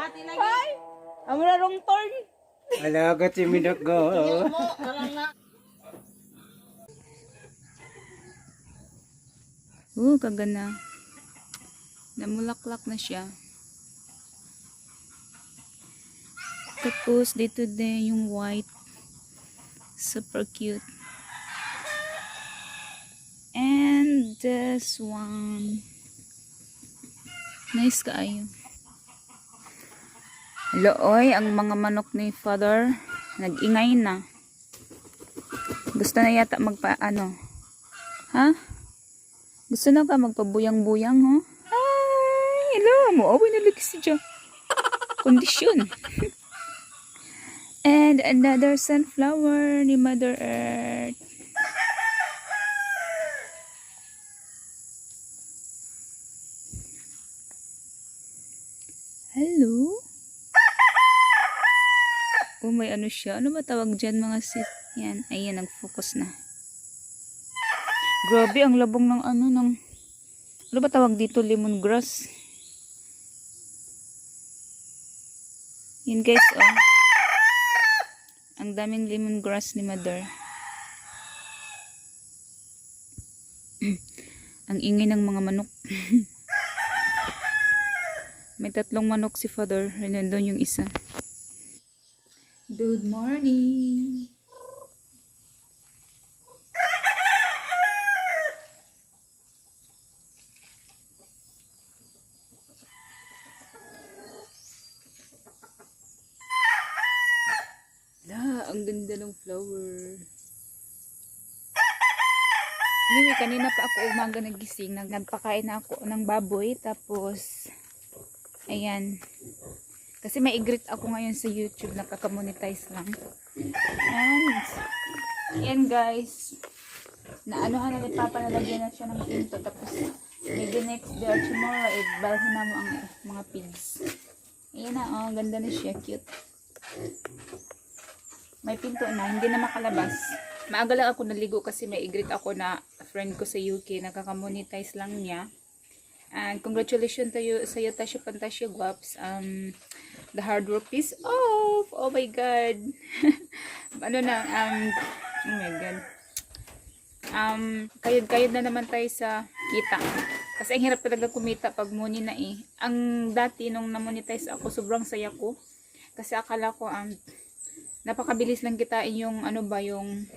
dati lagi. Amo na rong turn. Alaga si Minago. Mo, karang na. Kagana. Namulaklak na siya. Tapos dito din yung white. Super cute. And this one. Nice kaayo. Hello, oy, ang mga manok ni Father nag-ingay na. Gusto na yata magpa-ano. Ha? Gusto na ka magpabuyang-buyang, ho? Ay, hello, mo-awin na lagi siya. Kondisyon. And another sunflower ni Mother Earth. Hello? Oh, may ano siya. Ano ba tawag dyan mga sis? Yan. Ayan, nag-focus na. Grabe, ang labong ng ano, ano ba tawag dito? Lemongrass. Yan guys, oh. Ang daming lemongrass ni Mother. Ang ingay ng mga manok. May 3 manok si Father. Nandun yung isa. Good morning. Ang ganda ng flower. Anyway, kanina pa ako umaga nagising. Nagpakain na ako ng baboy. Tapos, ayan. Kasi may i-greet ako ngayon sa YouTube. Nakaka-monetize lang. And, ayan guys. Naanuhan na ni Papa, nalagyan na siya ng pinto. Tapos, maybe next day or tomorrow, balhin na mo ang mga pigs. Ayan na, oh. Ganda na siya. Cute. May pinto na, hindi na makalabas. Maaga lang ako naligo kasi may i-greet ako na friend ko sa UK. Nakaka-monetize lang niya. And congratulations to you, sa iyo, Tasha Pantasya Guaps. The hard work is off. Oh my God. Ano na, oh my God. Kayod na naman tayo sa kita. Kasi ang hirap talaga kumita pag money na eh. Ang dati nung na-monetize ako, sobrang saya ko. Kasi akala ko, napakabilis lang kitain yung ano ba yung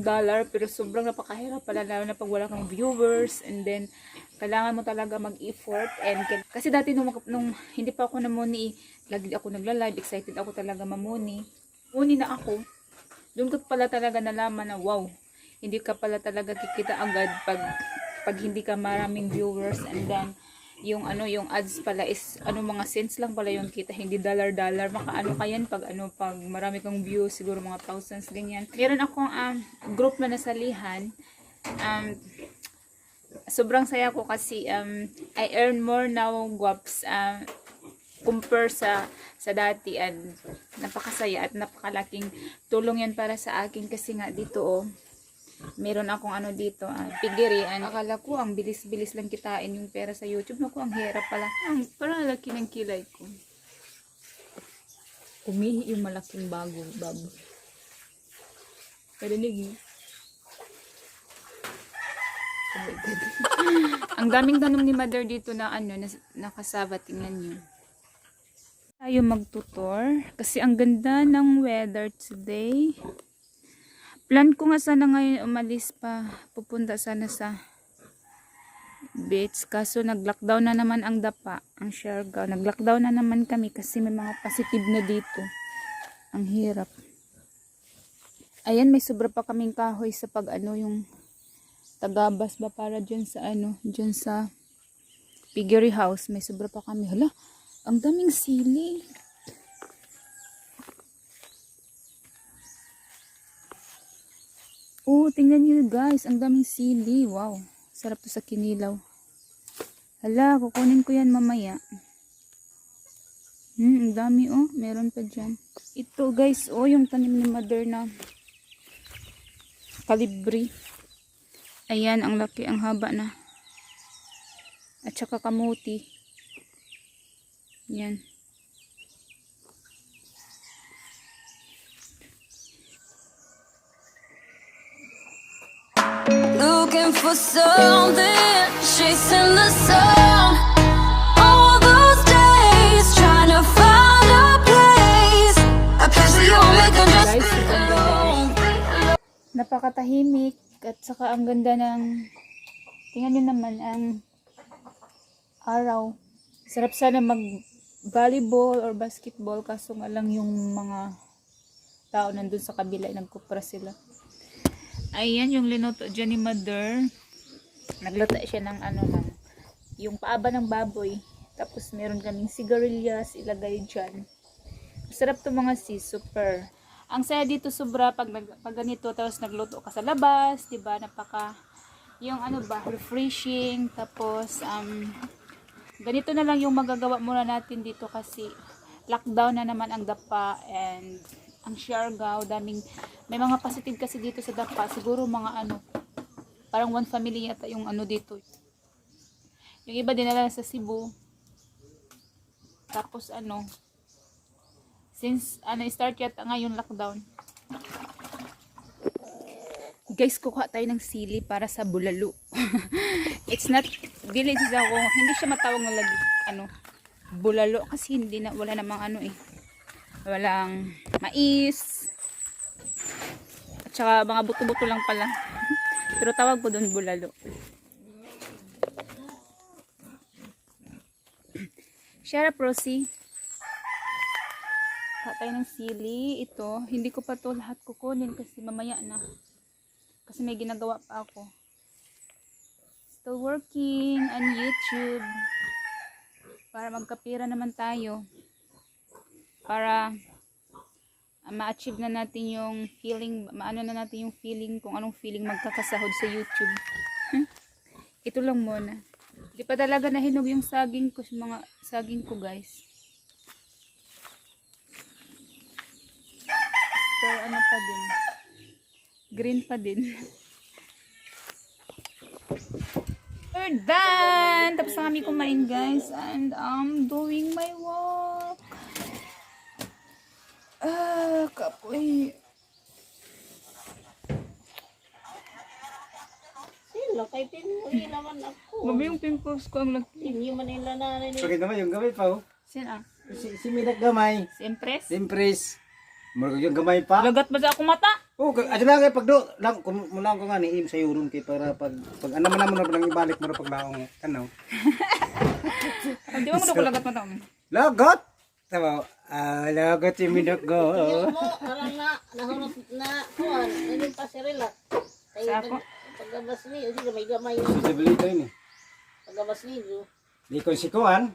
dollar, pero sobrang napakahirap pala, lalo na pag wala kang viewers, and then kailangan mo talaga mag-effort. And kasi dati nung hindi pa ako na money, lagi ako nagla-live, excited ako talaga mamuni. Muni na ako. Doon ko pala talaga nalaman na wow, hindi ka pala talaga kikita agad pag hindi ka maraming viewers, and then yung ads pala is mga cents lang pala yung kita, hindi dollar. Makaano ka yan pag marami kang views, siguro mga thousands ganyan. Meron akong group na nasalihan. Sobrang saya ko kasi I earn more now, Guaps, compare sa dati, and napakasaya at napakalaking tulong yan para sa akin kasi nga dito meron akong dito, pigirian. Akala ko ang bilis-bilis lang kitain yung pera sa YouTube. Naku, ang hirap pala. Parang laki ng kilay ko. Umihi yung malaking baboy. Parinig eh. Oh my God. Ang daming tanong ni Mother dito na nakasaba. Tingnan nyo. Tayo magtutor. Kasi ang ganda ng weather today. Plan ko nga sana ngayon umalis pa, pupunta sana sa beach, kaso nag-lockdown na naman ang Dapa, ang Siargao. Nag-lockdown na naman kami kasi may mga positive na dito. Ang hirap. Ayan, may sobra pa kaming kahoy sa yung tagabas ba para dyan sa dyan sa piggery house. May sobra pa kami. Hala, ang daming sili. Oh, tingnan nyo guys, ang daming sili. Wow, sarap to sa kinilaw. Hala, kukunin ko yan mamaya. Ang dami meron pa dyan. Ito guys, yung tanim ni Mother na kalibri. Ayan, ang laki, ang haba na. At saka kamuti. Yan. looking for something, chasing the sun. All those days trying to find a place where you'll make a just Guys, ang ganda. belong. Napakatahimik at saka ang ganda ng tingnan nyo naman ang araw. Sarap sana mag volleyball or basketball kaso nga lang yung mga tao nandun sa kabila nagkupra sila. Ayan yung linuto dyan ni Mother. Nagluto siya ng ano lang yung paaba ng baboy. Tapos meron kaming sigarilyas ilagay dyan. Sarap to mga sis, super. Ang saya dito sobra pag ganito tapos nagluto ka sa labas, 'di ba? Napaka yung ano ba, refreshing. Tapos ganito na lang yung magagawa muna natin dito kasi lockdown na naman ang Dapa and ang Siargao, daming may mga positive kasi dito sa Dapa. Siguro mga ano, parang one family yata yung ano dito. Yung iba dinala sa Cebu. Tapos ano, since start yata ngayon lockdown. Guys, kuha tayo ng sili para sa bulalo. It's not, dili siya ako, hindi siya matawag na lagi, bulalo. Kasi hindi na, wala namang walang mais. At saka mga buto-buto lang pala. Pero tawag ko doon bulalo. Share up, Rosie. Kuha tayo ng sili. Ito, hindi ko pa to lahat kukunin kasi mamaya na. Kasi may ginagawa pa ako. Still working on YouTube. Para magkapira naman tayo. Para ma-achieve na natin yung feeling, maano na natin yung feeling, kung anong feeling magkakasahod sa YouTube. Ito lang muna. Hindi pa talaga nahinog yung saging ko, mga saging ko guys. Pero ano pa din, green pa din. We're done! Tapos na kami kumain guys and I'm doing my work. Kapoy. Sila, kay Pinoy naman ako. Gabi yung pimples ko ang laki. Hindi man nila na rin. Bakit naman yung gamay pa oh. Sino Si Midak gamay. Si Empress? Simpres. Murag yung gamay pa. Lagat ba sa akong mata? Oh, ato lang kay pagdo lang kumulang ko nga ni im sa yuron kay para pag ano man naman na ibalik mo na pag laong kanaw. Hindi mo ko lagat mata. Lagot. Tama. Lagot si Midak go. Mo, karang na, nahunot na, kuhan, hindi pa si Rila. Sa ako? Pagkabas ni, hindi may gamay. Sibilito ini. Pagkabas ni, Di ko si kuan.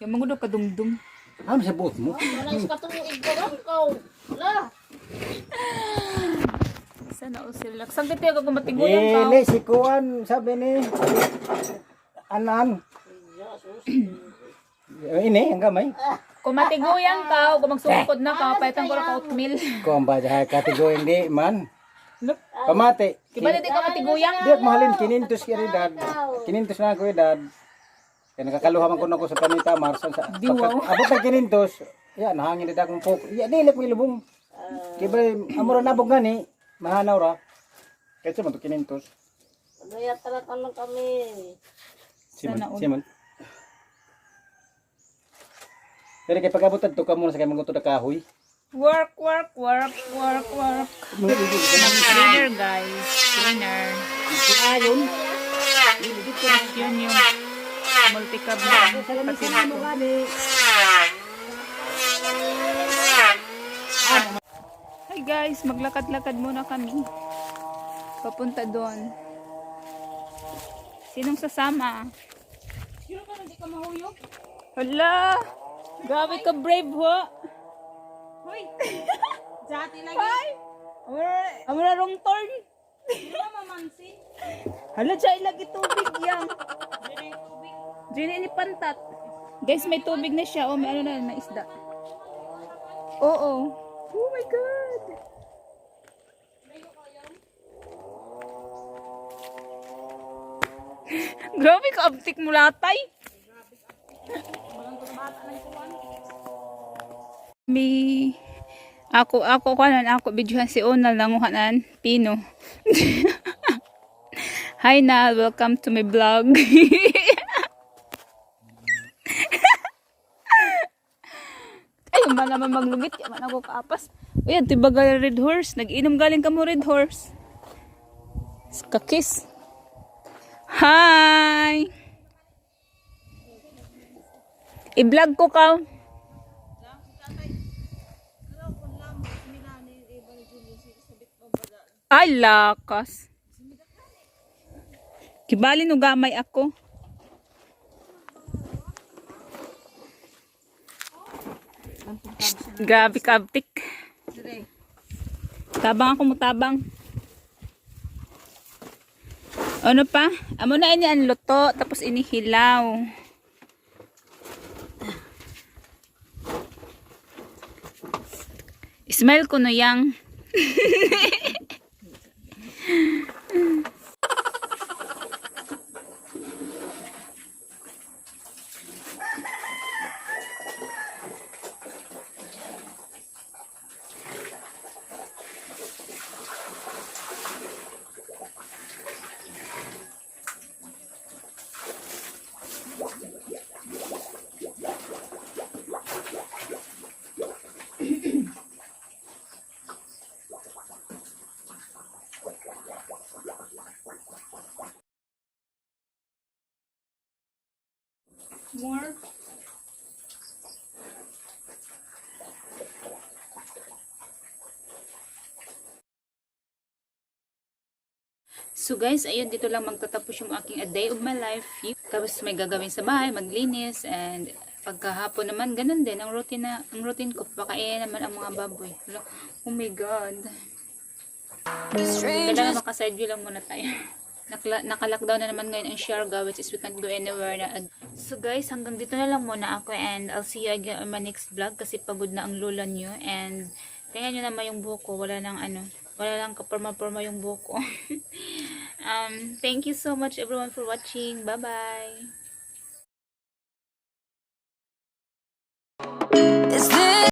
Yung mga daw kadumdum. Sa buot mo. walang katuig ko lang kau. Wala. Sana o sila. Saan kita ako matiguyan ka? Dili si kuan sabi ni Anan. Ini ang gamay. Kung matiguyan ka, kung magsukod na ka, paitan ko na ka oatmeal. Kung ba dahil katigo hindi man. Look. Pamati. Kiba di ka matiguyan? Di ako mahalin kinintos kay edad. Kinintos na ako edad. Kaya nakakaluha man ko na ko sa panita Marsan sa. Di wow. Abot na kinintos. Ya nahangin edad akong pok. Ya dili ko ilubong. Kiba amura nabog gani. Mahanaw ra. Kaya man to kinintos. Kaya talaga lang kami. Sana all. Simon. Pero kay pagabutad to ka muna sa kay maguto na kahoy. Work. Cleaner guys. Cleaner. Ayon. Yun yung multi-cab na pasin ko. Hi guys, maglakad-lakad muna kami. Papunta doon. Sinong sasama? Sino ka hindi ka mahuyog? Hala! Grabe ka brave ho! Hoy! Dati lagi. Hi! Amura rong turn! Hindi ka mamansin. Hala, dyan ilagi tubig yan. Dyan ini pantat. Guys, may tubig na siya. Oh, may ano na, may isda. Oo. Oh my God! Grabe ka, abtik mo latay. May ako kanan ako videohan si Onal nanguhanan pino. Hi Nal, welcome to my vlog. Ay, man naman maglugit, yaman ako kaapas. Uy, ito baga red horse. Nag-inom galing ka mo red horse. Kakis. Hi! I-vlog ko ka. Ay, lakas. Kibali no gamay ako. Grabe kabtik. Tabang ako mo tabang. Ano pa? Amo na ini ang luto tapos inihilaw. Smell ko no yang. More. So guys, ayun, dito lang magtatapos yung aking a day of my life. Tapos may gagawin sa bahay, maglinis, and pagkahapon naman, ganun din ang routine ko. Pakain naman ang mga baboy. Oh my god. Kailangan maka-side view lang muna tayo. Naka-lockdown na naman ngayon ang Siargao, which is we can't go anywhere na. So guys, hanggang dito na lang muna ako, and I'll see you again on my next vlog kasi pagod na ang lula nyo, and tingnan nyo naman yung buhok ko, wala lang kaporma-porma yung buhok ko. Thank you so much everyone for watching. Bye bye.